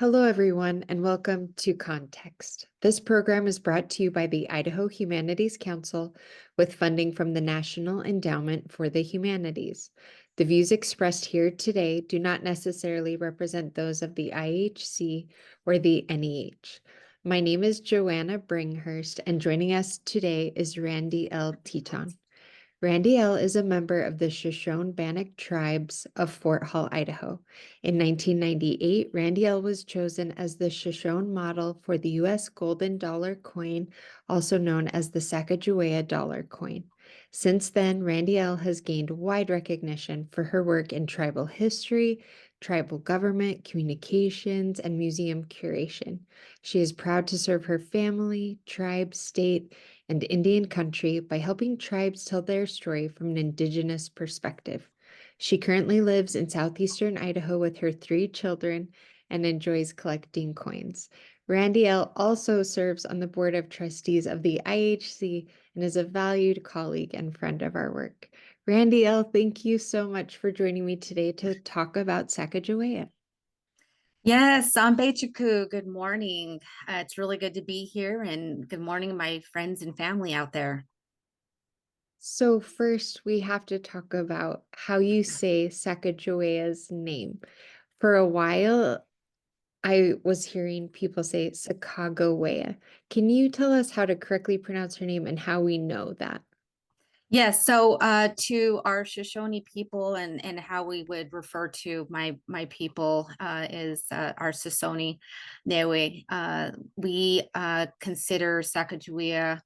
Hello, everyone, and welcome to Context. This program is brought to you by the Idaho Humanities Council with funding from the National Endowment for the Humanities. The views expressed here today do not necessarily represent those of the IHC or the NEH. My name is Johanna Bringhurst, and joining us today is Randy L. Teton. Randy L. is a member of the Shoshone-Bannock tribes of Fort Hall, Idaho. In 1998, Randy L. was chosen as the Shoshone model for the U.S. golden dollar coin, also known as the Sacajawea dollar coin. Since then, Randy L. has gained wide recognition for her work in tribal history, tribal government, communications, and museum curation. She is proud to serve her family, tribe, state, and Indian country by helping tribes tell their story from an Indigenous perspective. She currently lives in southeastern Idaho with her 3 children and enjoys collecting coins. Randy L. also serves on the board of trustees of the IHC and is a valued colleague and friend of our work. Randy L., thank you so much for joining me today to talk about Sacajawea. Yes, Bechuku. Good morning. It's really good to be here, and good morning, my friends and family out there. So first, we have to talk about how you say Sacagawea's name. For a while, I was hearing people say Sacagawea. Can you tell us how to correctly pronounce her name and how we know that? Yes, so to our Shoshone people and how we would refer to my people is our Shoshone Newe. We consider Sacagawea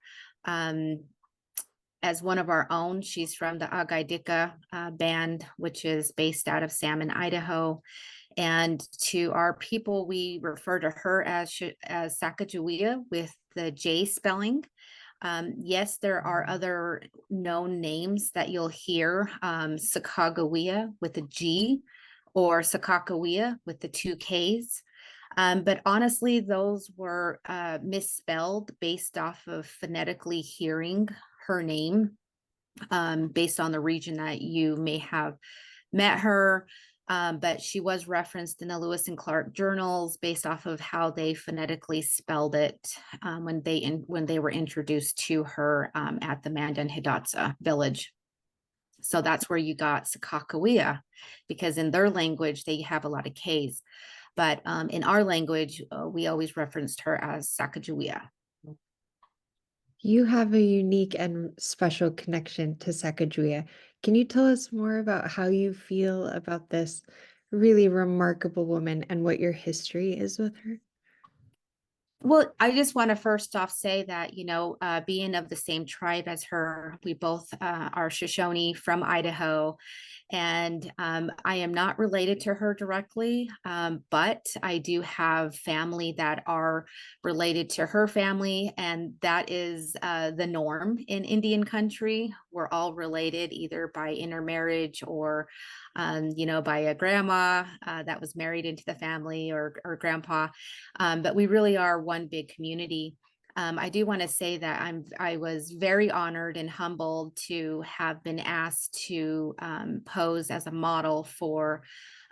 as one of our own. She's from the Agaidika band, which is based out of Salmon, Idaho. And to our people, we refer to her as Sacagawea with the J spelling. Yes, there are other known names that you'll hear, Sacagawea with a G or Sakakawea with the 2 Ks. But honestly, those were misspelled based off of phonetically hearing her name, based on the region that you may have met her. But she was referenced in the Lewis and Clark journals based off of how they phonetically spelled it when they were introduced to her at the Mandan Hidatsa village. So that's where you got Sakakawea, because in their language they have a lot of Ks. But in our language, we always referenced her as Sacagawea. You have a unique and special connection to Sacagawea. Can you tell us more about how you feel about this really remarkable woman and what your history is with her? Well, I just want to first off say that, being of the same tribe as her, we both are Shoshone from Idaho. And I am not related to her directly, but I do have family that are related to her family. And that is the norm in Indian country. We're all related either by intermarriage or by a grandma that was married into the family or grandpa. But we really are one big community. I do want to say that I was very honored and humbled to have been asked to pose as a model for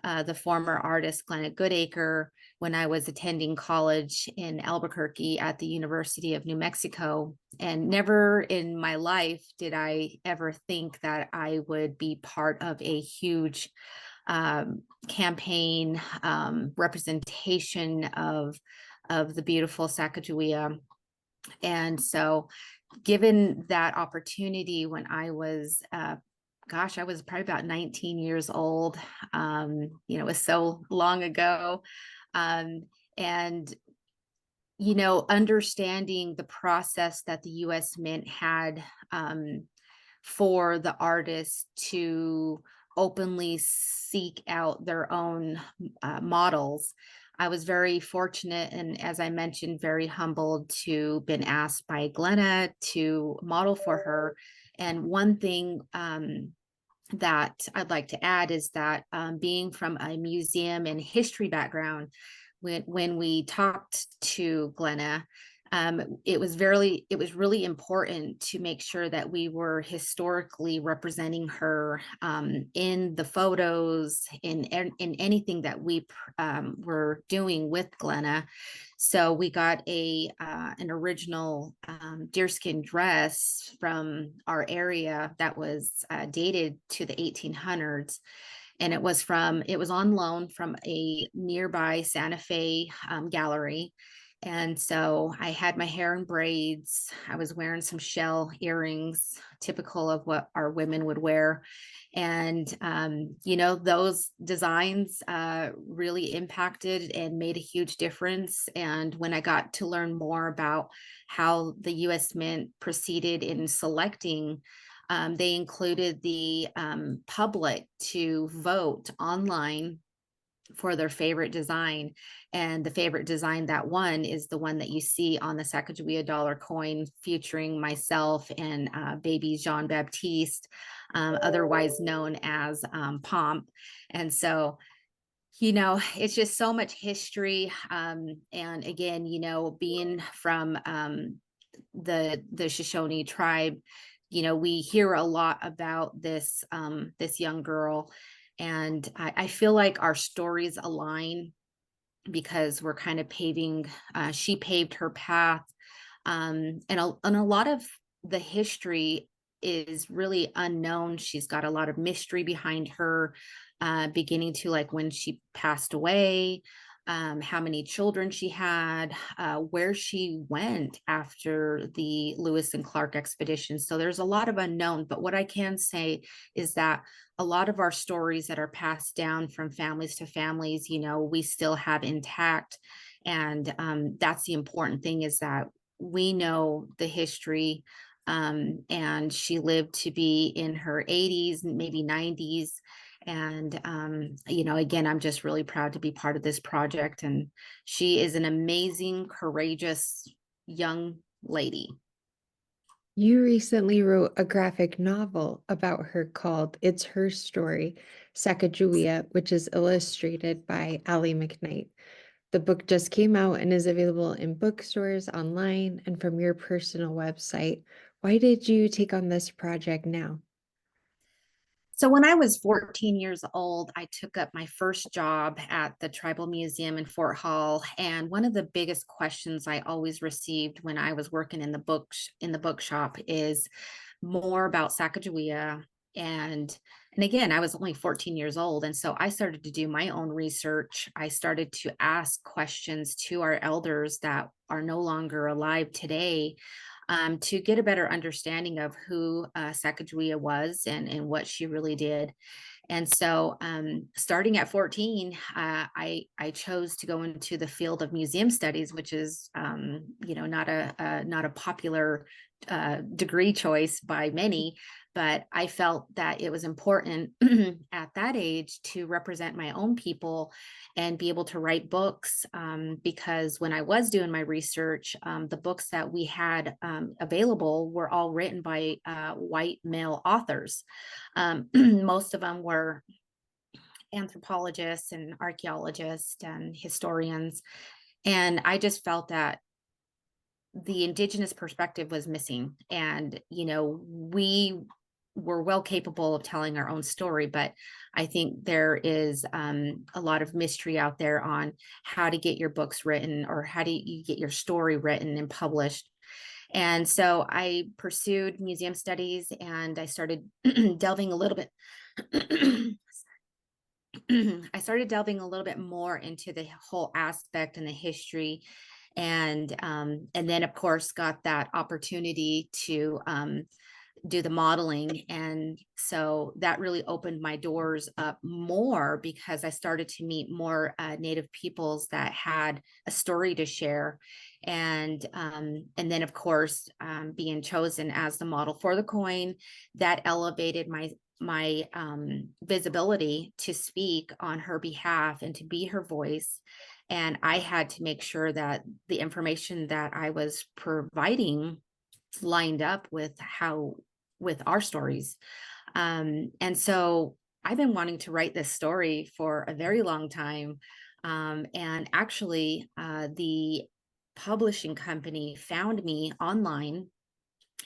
the former artist Glenna Goodacre when I was attending college in Albuquerque at the University of New Mexico. And never in my life did I ever think that I would be part of a huge campaign representation of the beautiful Sacagawea. And so given that opportunity when I was I was probably about 19 years old. It was so long ago. And understanding the process that the U.S. Mint had for the artists to openly seek out their own models. I was very fortunate and, as I mentioned, very humbled to been asked by Glenna to model for her. And one thing that I'd like to add is that being from a museum and history background, when we talked to Glenna, it was really important to make sure that we were historically representing her, in the photos, in anything that we were doing with Glenna. So we got an original deerskin dress from our area that was dated to the 1800s, and it was on loan from a nearby Santa Fe gallery. And so I had my hair in braids. I was wearing some shell earrings, typical of what our women would wear. And, those designs really impacted and made a huge difference. And when I got to learn more about how the U.S. Mint proceeded in selecting, they included the public to vote online for their favorite design. And the favorite design that won is the one that you see on the Sacajawea dollar coin, featuring myself and baby Jean Baptiste, otherwise known as Pomp. And so, it's just so much history. And again, being from the Shoshone tribe, we hear a lot about this young girl, and I feel like our stories align because we're kind of she paved her path. And a lot of the history is really unknown. She's got a lot of mystery behind her, beginning to like when she passed away, how many children she had, where she went after the Lewis and Clark expedition. So there's a lot of unknown, but what I can say is that a lot of our stories that are passed down from families to families, we still have intact. And that's the important thing, is that we know the history. And she lived to be in her 80s, maybe 90s. And, again, I'm just really proud to be part of this project. And she is an amazing, courageous young lady. You recently wrote a graphic novel about her called It's Her Story, Sacajawea, which is illustrated by Allie McKnight. The book just came out and is available in bookstores, online, and from your personal website. Why did you take on this project now? So when I was 14 years old, I took up my first job at the Tribal Museum in Fort Hall. And one of the biggest questions I always received when I was working in the bookshop is more about Sacagawea. And again, I was only 14 years old. And so I started to do my own research. I started to ask questions to our elders that are no longer alive today, to get a better understanding of who Sacagawea was and what she really did. And so, starting at 14, I chose to go into the field of museum studies, which is, not a popular degree choice by many, but I felt that it was important at that age to represent my own people and be able to write books, because when I was doing my research, the books that we had available were all written by white male authors. Most of them were anthropologists and archaeologists and historians. And I just felt that the Indigenous perspective was missing. And, we were well capable of telling our own story, but I think there is a lot of mystery out there on how to get your books written, or how do you get your story written and published. And so I pursued museum studies, and I started delving a little bit. I started delving a little bit more into the whole aspect and the history, and then of course got that opportunity to do the modeling. And so that really opened my doors up more, because I started to meet more Native peoples that had a story to share. And then of course, being chosen as the model for the coin, that elevated my visibility to speak on her behalf and to be her voice. And I had to make sure that the information that I was providing lined up with our stories. And so I've been wanting to write this story for a very long time. And actually, the publishing company found me online.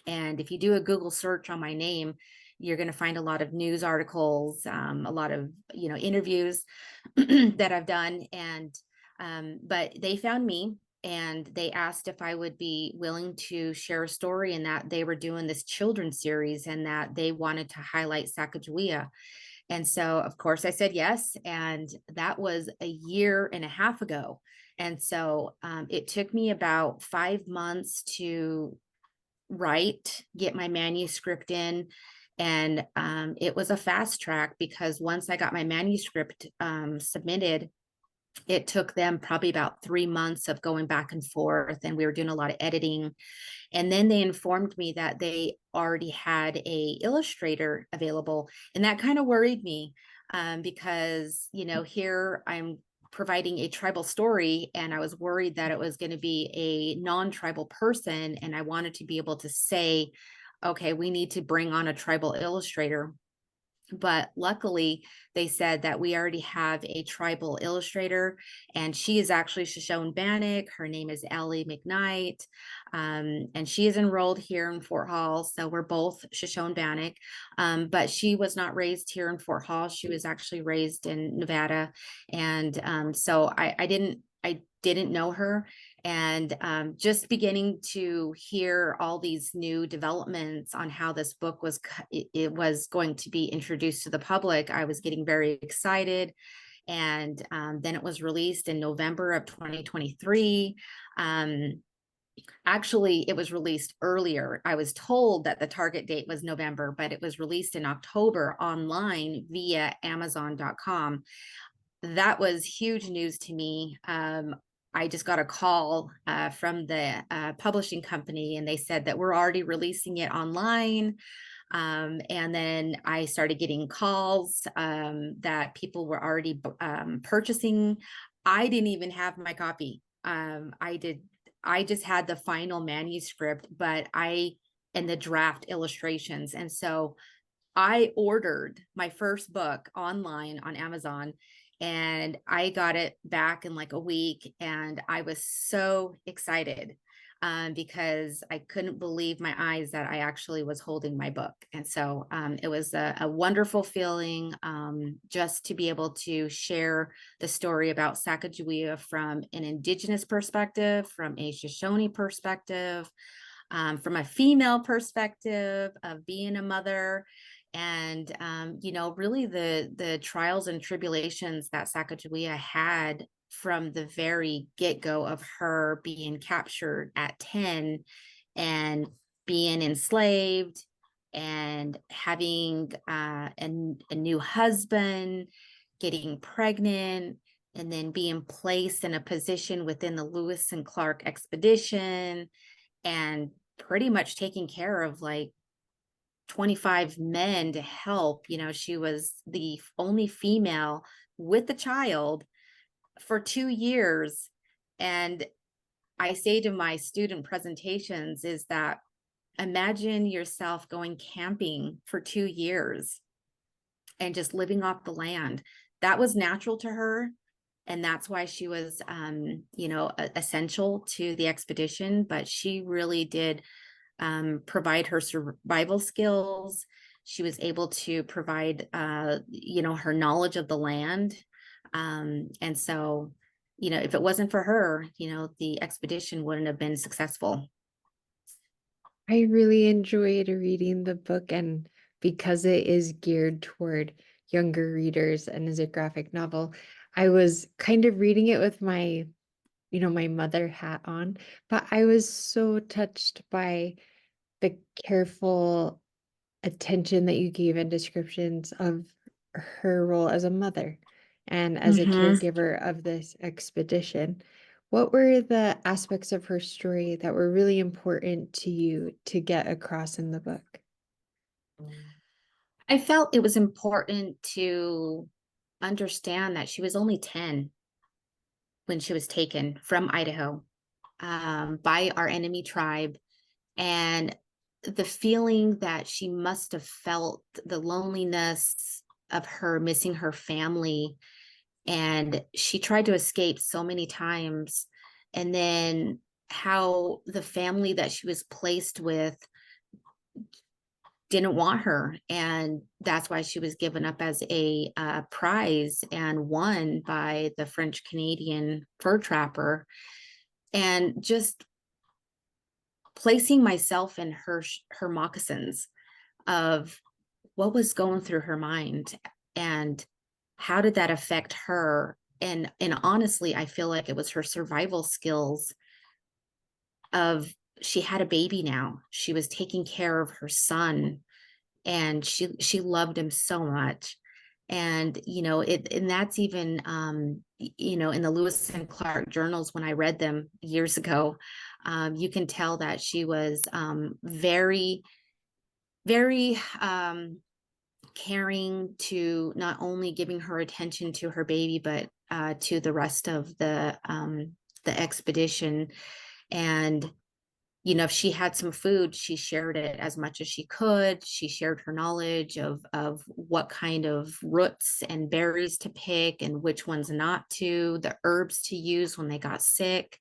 And if you do a Google search on my name, you're going to find a lot of news articles, a lot of, interviews that I've done. And, but they found me and they asked if I would be willing to share a story, and that they were doing this children's series and that they wanted to highlight Sacajawea. And so, of course, I said yes. And that was a year and a half ago. And so it took me about 5 months to get my manuscript in. And it was a fast track, because once I got my manuscript submitted, it took them probably about 3 months of going back and forth, and we were doing a lot of editing. And then they informed me that they already had a illustrator available, and that kind of worried me, because here I'm providing a tribal story, and I was worried that it was going to be a non-tribal person, and I wanted to be able to say, okay, we need to bring on a tribal illustrator. But luckily, they said that we already have a tribal illustrator, and she is actually Shoshone-Bannock. Her name is Ellie McKnight, and she is enrolled here in Fort Hall. So we're both Shoshone-Bannock, but she was not raised here in Fort Hall. She was actually raised in Nevada, and so I didn't know her. And just beginning to hear all these new developments on how this book it was going to be introduced to the public, I was getting very excited. And then it was released in November of 2023. Actually, it was released earlier. I was told that the target date was November, but it was released in October online via Amazon.com. That was huge news to me. I just got a call from the publishing company, and they said that we're already releasing it online. And then I started getting calls that people were already purchasing. I didn't even have my copy. I just had the final manuscript, and the draft illustrations. And so I ordered my first book online on Amazon, and I got it back in like a week. And I was so excited because I couldn't believe my eyes that I actually was holding my book. And so it was a wonderful feeling just to be able to share the story about Sacajawea from an Indigenous perspective, from a Shoshone perspective, from a female perspective of being a mother. And really the trials and tribulations that Sacajawea had from the very get-go of her being captured at 10 and being enslaved and having a new husband, getting pregnant, and then being placed in a position within the Lewis and Clark expedition, and pretty much taking care of like 25 men to help. She was the only female with the child for 2 years. And I say to my student presentations is that imagine yourself going camping for 2 years and just living off the land. That was natural to her. And that's why she was, essential to the expedition. But she really did provide her survival skills. She was able to provide, her knowledge of the land. And so, if it wasn't for her, the expedition wouldn't have been successful. I really enjoyed reading the book, and because it is geared toward younger readers and is a graphic novel, I was kind of reading it with my mother hat on, but I was so touched by the careful attention that you gave and descriptions of her role as a mother and as a caregiver of this expedition. What were the aspects of her story that were really important to you to get across in the book? I felt it was important to understand that she was only 10 when she was taken from Idaho by our enemy tribe. And the feeling that she must have felt, the loneliness of her missing her family. And she tried to escape so many times. And then how the family that she was placed with didn't want her, and that's why she was given up as a prize and won by the French Canadian fur trapper. And just placing myself in her moccasins of what was going through her mind, and how did that affect her. And honestly, I feel like it was her survival skills of, she had a baby now, she was taking care of her son, and she loved him so much. And and that's even in the Lewis and Clark journals, when I read them years ago, you can tell that she was very, very caring, to not only giving her attention to her baby, but to the rest of the expedition. And if she had some food, she shared it as much as she could. She shared her knowledge of what kind of roots and berries to pick and which ones not to, the herbs to use when they got sick.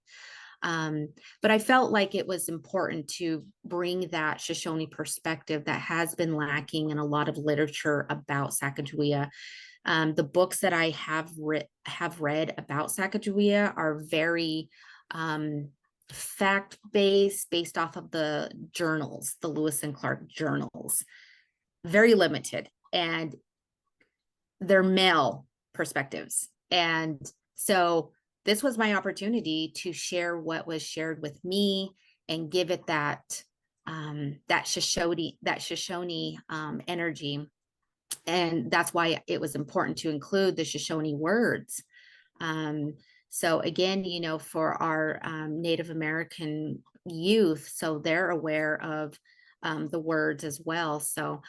But I felt like it was important to bring that Shoshone perspective that has been lacking in a lot of literature about Sacajawea. The books that I have read about Sacajawea are very fact-based, based off of the journals, the Lewis and Clark journals, very limited, and they're male perspectives. And so this was my opportunity to share what was shared with me and give it that Shoshone energy. And that's why it was important to include the Shoshone words. So again, for our Native American youth, so they're aware of the words as well. So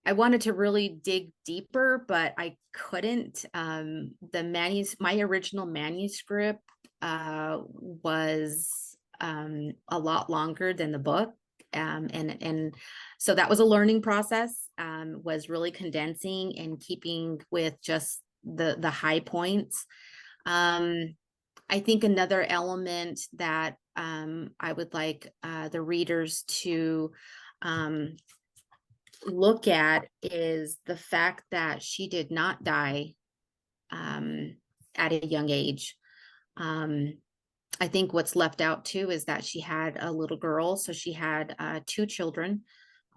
I wanted to really dig deeper, but I couldn't. My original manuscript was a lot longer than the book. And so that was a learning process, was really condensing and keeping with just the high points. I think another element that I would like the readers to look at is the fact that she did not die at a young age. I think what's left out too is that she had a little girl. So she had two children.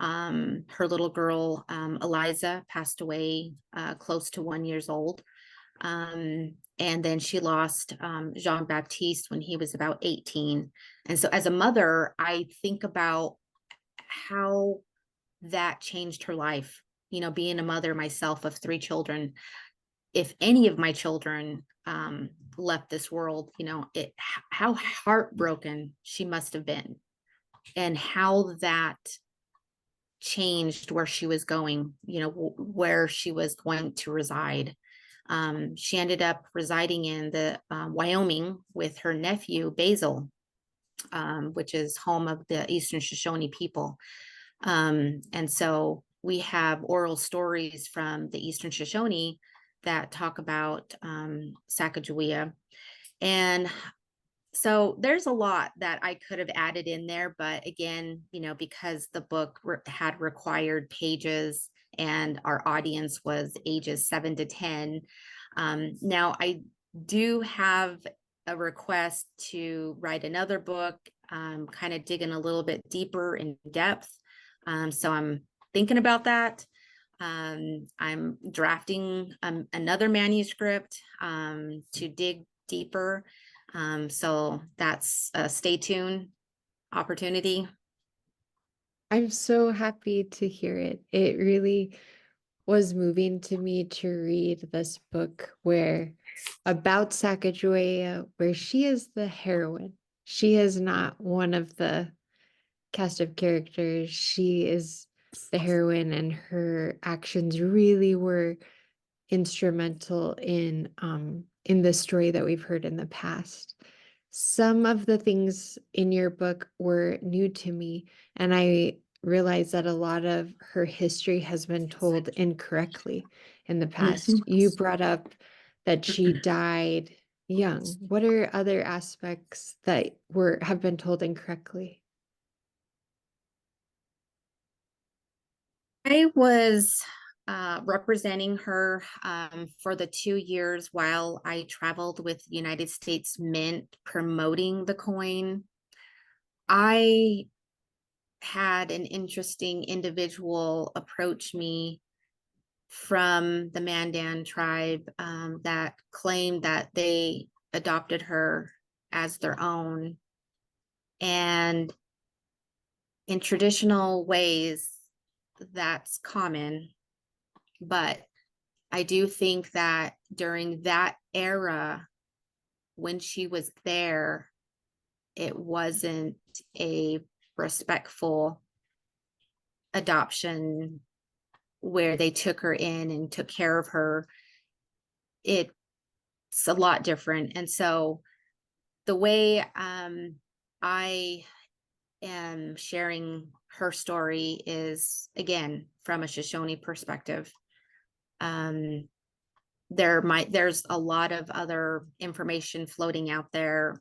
Her little girl, Eliza, passed away close to 1 year old. And then she lost Jean-Baptiste when he was about 18. And so as a mother, I think about how that changed her life. Being a mother myself of three children, if any of my children left this world, how heartbroken she must have been, and how that changed where she was going, where she was going to reside. She ended up residing in the Wyoming with her nephew Basil, which is home of the Eastern Shoshone people. And so we have oral stories from the Eastern Shoshone that talk about Sacajawea. And so there's a lot that I could have added in there, but again, because the book had required pages and our audience was ages 7 to 10. Now I do have a request to write another book, kind of digging a little bit deeper in depth. So I'm thinking about that. I'm drafting another manuscript to dig deeper. So that's a stay tuned opportunity. I'm so happy to hear it. It really was moving to me to read this book about Sacagawea, where she is the heroine. She is not one of the cast of characters. She is the heroine, and her actions really were instrumental in the story that we've heard in the past. Some of the things in your book were new to me, and I realized that a lot of her history has been told incorrectly in the past. You brought up that she died young? What are other aspects that have been told incorrectly? I was representing her for the 2 years while I traveled with United States Mint promoting the coin. I had an interesting individual approach me from the Mandan tribe that claimed that they adopted her as their own. And in traditional ways, that's common. But I do think that during that era, when she was there, it wasn't a respectful adoption where they took her in and took care of her. It's a lot different. And so the way I am sharing her story is, again, from a Shoshone perspective. Um, there's a lot of other information floating out there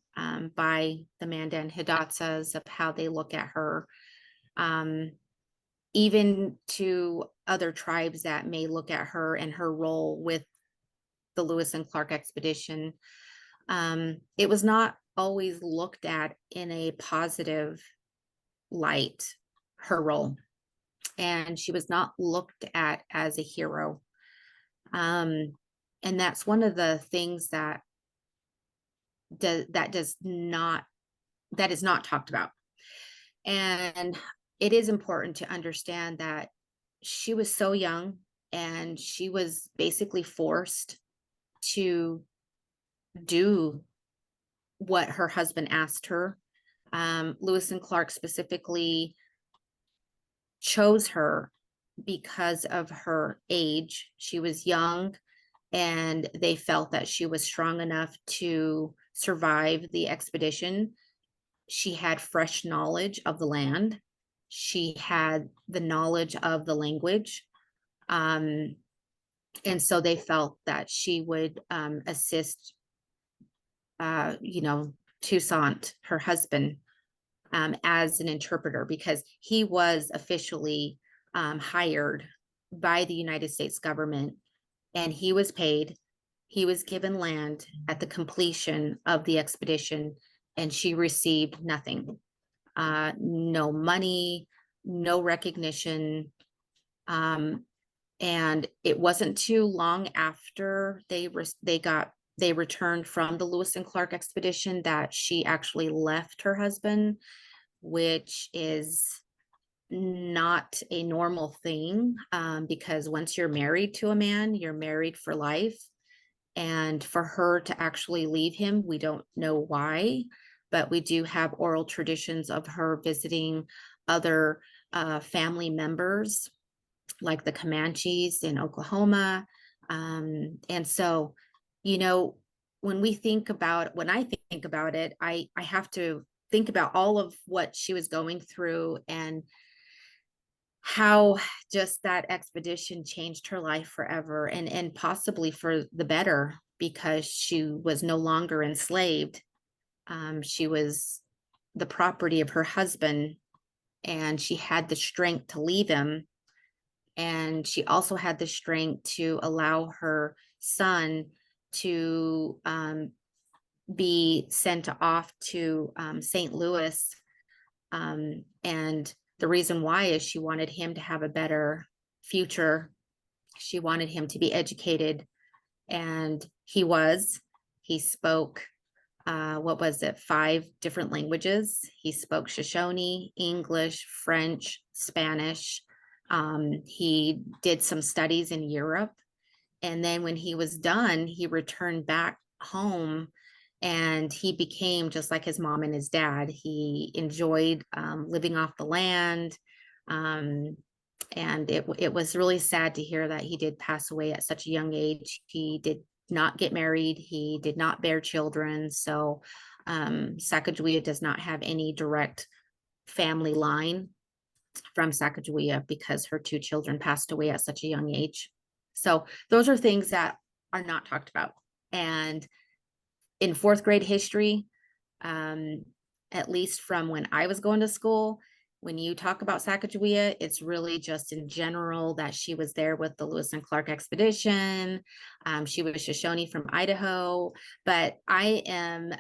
by the Mandan Hidatsas of how they look at her, even to other tribes that may look at her and her role with the Lewis and Clark expedition. It was not always looked at in a positive light, her role, and she was not looked at as a hero. And that's one of the things that is not talked about. And it is important to understand that she was so young and she was basically forced to do what her husband asked her. Lewis and Clark specifically chose her because of her age. She was young, and they felt that she was strong enough to survive the expedition. She had fresh knowledge of the land. She had the knowledge of the language. And so they felt that she would assist, Toussaint, her husband, as an interpreter, because he was officially hired by the United States government, and he was paid. He was given land at the completion of the expedition, and she received nothing. No money, no recognition. And it wasn't too long after they returned from the Lewis and Clark expedition that she actually left her husband, which is not a normal thing, because once you're married to a man, you're married for life. And for her to actually leave him, we don't know why, but we do have oral traditions of her visiting other family members, like the Comanches in Oklahoma. And so, you know, when I think about it, I have to think about all of what she was going through and how just that expedition changed her life forever, and possibly for the better, because she was no longer enslaved. She was the property of her husband, and she had the strength to leave him. And she also had the strength to allow her son to be sent off to St. Louis. And the reason why is she wanted him to have a better future. She wanted him to be educated, and he spoke, 5 different languages. He spoke Shoshone, English, French, Spanish. He did some studies in Europe. And then when he was done, he returned back home, and he became just like his mom and his dad. He enjoyed living off the land. And it was really sad to hear that he did pass away at such a young age. He did not get married. He did not bear children. So Sacajawea does not have any direct family line from Sacajawea because her 2 children passed away at such a young age. So those are things that are not talked about. And in fourth grade history, um, at least from when I was going to school. When you talk about Sacajawea, it's really just in general that she was there with the Lewis and Clark expedition. She was Shoshone from Idaho, but I am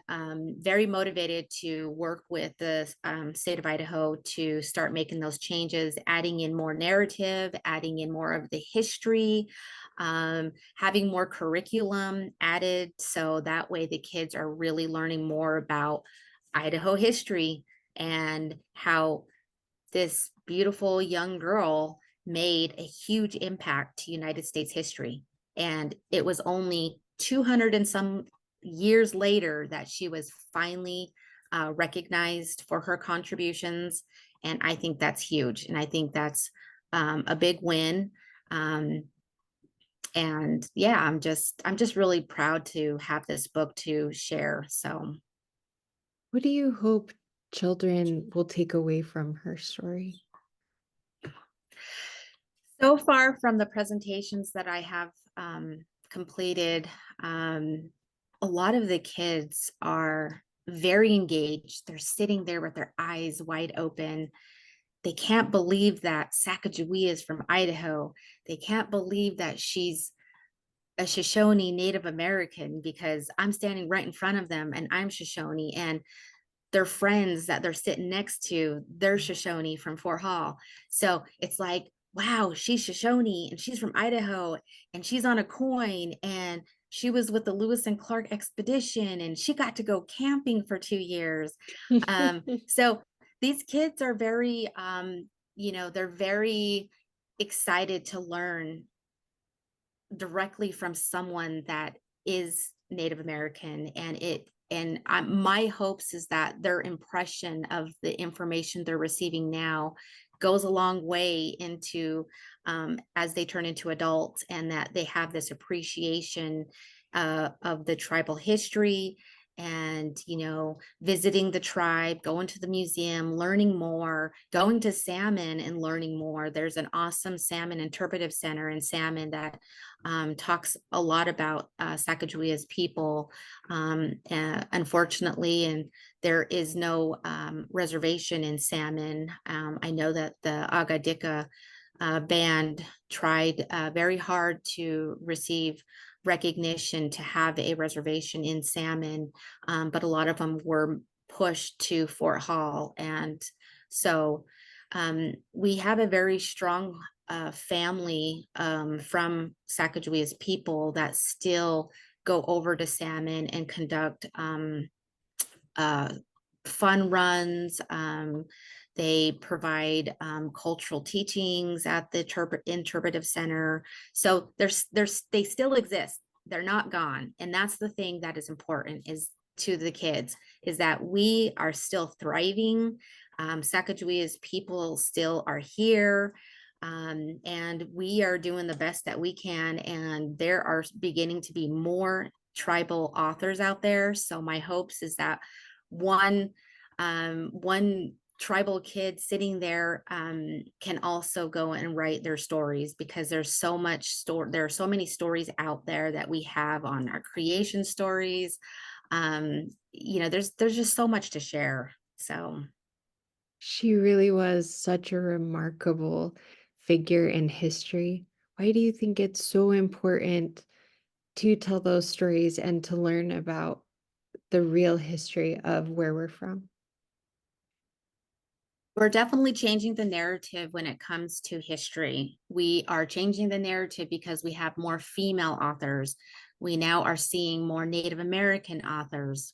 very motivated to work with the state of Idaho to start making those changes, adding in more narrative, adding in more of the history, having more curriculum added, so that way the kids are really learning more about Idaho history and how this beautiful young girl made a huge impact to United States history. And it was only 200 and some years later that she was finally recognized for her contributions. And I think that's huge. And I think that's a big win. And yeah, I'm just really proud to have this book to share. So What do you hope children will take away from her story? so far from the presentations that I have completed, a lot of the kids are very engaged. They're sitting there with their eyes wide open. They can't believe that Sacagawea is from Idaho. They can't believe that she's a Shoshone Native American, because I'm standing right in front of them and I'm Shoshone, and their friends that they're sitting next to, they're Shoshone from Fort Hall. So it's like, wow, she's Shoshone and she's from Idaho and she's on a coin and she was with the Lewis and Clark expedition and she got to go camping for 2 years. So these kids are very, they're very excited to learn directly from someone that is Native American, and my hopes is that their impression of the information they're receiving now goes a long way into as they turn into adults, and that they have this appreciation of the tribal history, and visiting the tribe, going to the museum, learning more, going to Salmon and learning more. There's an awesome Salmon interpretive center in Salmon that talks a lot about Sacagawea's people. Unfortunately, and there is no reservation in Salmon. I know that the Agadika band tried very hard to receive recognition to have a reservation in Salmon, but a lot of them were pushed to Fort Hall. And so we have a very strong family from Sacagawea's people that still go over to Salmon and conduct fun runs. They provide cultural teachings at the interpretive center. So they still exist. They're not gone. And that's the thing that is important is to the kids, is that we are still thriving. Sacagawea's people still are here. And we are doing the best that we can. And there are beginning to be more tribal authors out there. So my hopes is that one tribal kid sitting there can also go and write their stories, because there's so much there are so many stories out there that we have on our creation stories. There's just so much to share. So She really was such a remarkable figure in history. Why do you think it's so important to tell those stories and to learn about the real history of where we're from? we're definitely changing the narrative when it comes to history. We are changing the narrative because we have more female authors. We now are seeing more Native American authors.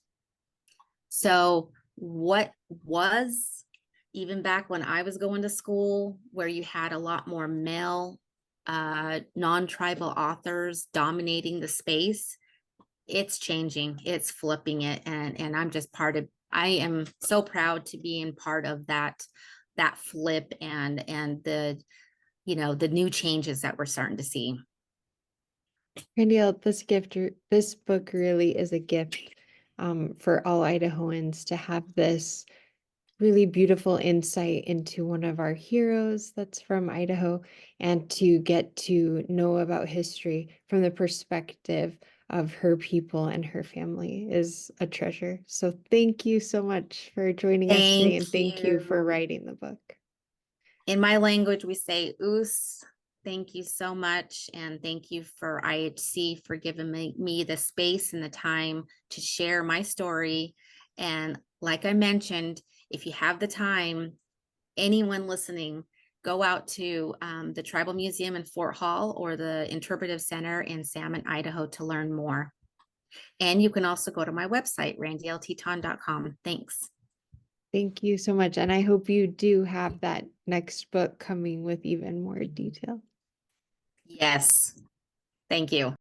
So what was, even back when I was going to school, where you had a lot more male non-tribal authors dominating the space, it's changing, it's flipping it. And I am so proud to be in part of that flip, and the new changes that we're starting to see. Randy, this book really is a gift for all Idahoans to have this really beautiful insight into one of our heroes that's from Idaho, and to get to know about history from the perspective of her people and her family is a treasure. So thank you so much for joining us today, and thank you for writing the book. In my language, we say "us." Thank you so much. And thank you for IHC for giving me the space and the time to share my story. And like I mentioned, if you have the time, anyone listening, go out to the Tribal Museum in Fort Hall or the Interpretive Center in Salmon, Idaho to learn more. And you can also go to my website, randylteton.com. Thanks. Thank you so much. And I hope you do have that next book coming with even more detail. Yes. Thank you.